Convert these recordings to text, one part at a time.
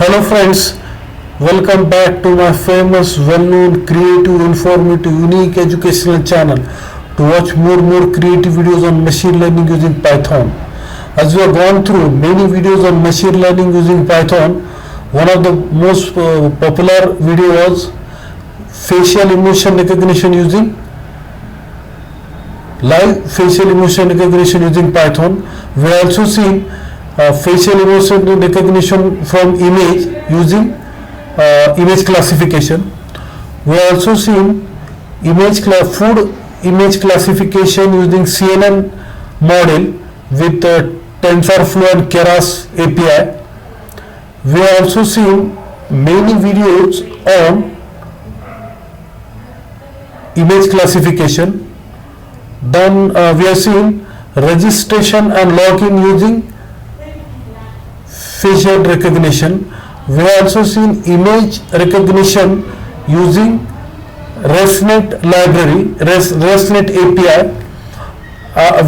Hello friends, welcome back to my famous, well-known, creative, informative, unique educational channel to watch more creative videos on machine learning using Python. As we have gone through many videos on machine learning using Python, one of the most popular video was facial emotion recognition using live facial emotion recognition using Python. We also seen facial emotion recognition from image using image classification. We also seen food image classification using CNN model with TensorFlow and Keras API. We also seen many videos on image classification. Then we have seen registration and login using facial recognition. We have also seen image recognition using ResNet library, ResNet API.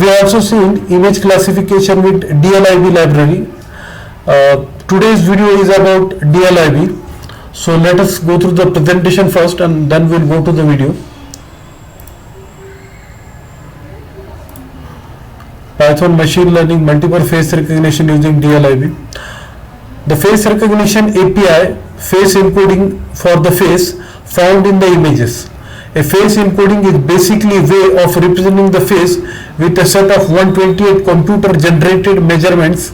We have also seen image classification with dlib library. Today's video is about dlib. So let us go through the presentation first and then we'll go to the video. Python machine learning multiple face recognition using dlib. The face recognition API, face encoding for the face found in the images. A face encoding is basically a way of representing the face with a set of 128 computer generated measurements.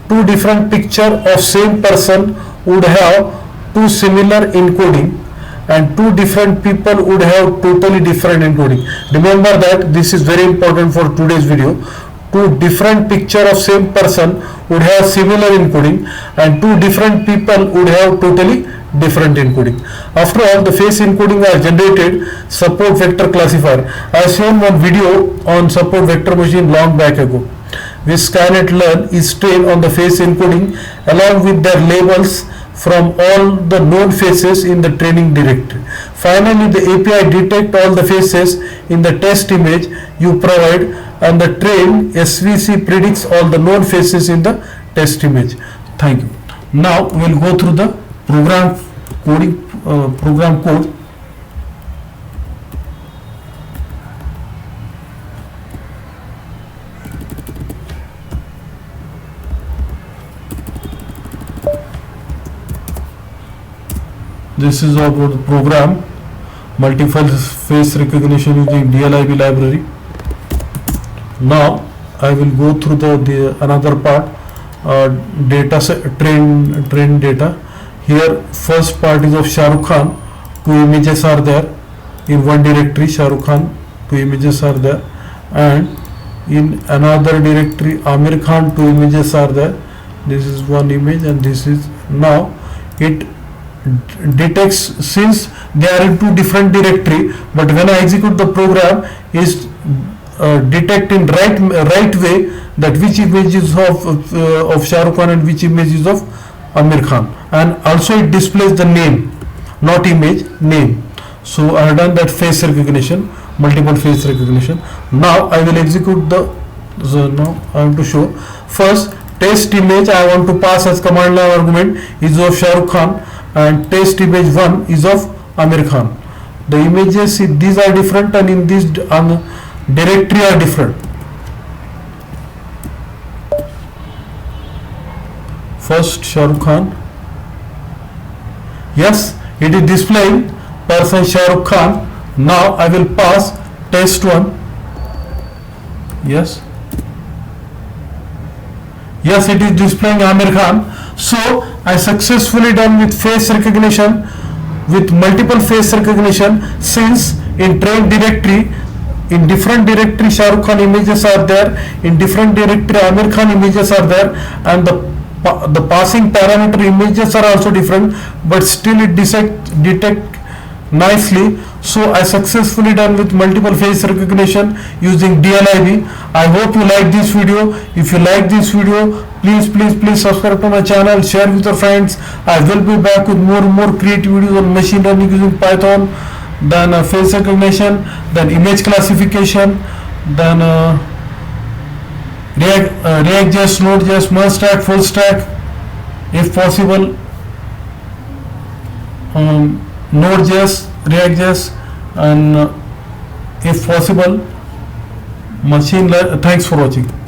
Two different pictures of same person would have two similar encoding and two different people would have totally different encoding. Remember that this is very important for today's video. Two different picture of same person would have similar encoding and two different people would have totally different encoding. After all, the face encoding are generated support vector classifier. I have shown one video on support vector machine long back ago. Which scan-at-learn is trained on the face encoding along with their labels from all the known faces in the training directory. Finally, the API detect all the faces in the test image you provide and the trained SVC predicts all the known faces in the test image. Thank you. Now we will go through the program code. This is about the program multiple face recognition using dlib library. Now I will go through the another part, data set, train data. Here first part is of Shah Rukh Khan. Two images are there in one directory. Shah Rukh Khan, two images are there, and in another directory Amir Khan, two images are there. This is one image and this is, now it detects, since they are in two different directory, but when I execute the program is detect in right way that which image is of Shah Rukh Khan and which image is of Amir Khan, and also it displays the name, not image, name. So I have done that face recognition, multiple face recognition. Now I will execute now I want to show first test image. I want to pass as command line argument is of Shah Rukh Khan and test image 1 is of Amir Khan. The images, these are different and in this directory are different. First Shah Rukh Khan, yes, it is displaying person Shah Rukh Khan. Now I will pass test 1. Yes, it is displaying Amir Khan. So I successfully done with face recognition, with multiple face recognition, since in train directory, in different directory Shah Rukh Khan images are there, in different directory Amir Khan images are there, and the passing parameter images are also different, but still it detect nicely. So I successfully done with multiple face recognition using dlib. I hope you like this video. If you like this video, please subscribe to my channel, share with your friends. I will be back with more creative videos on machine learning using Python, then face recognition, then image classification, then React.js, Node.js, merge stack, full stack, if possible. Node.js, React.js, and if possible, thanks for watching.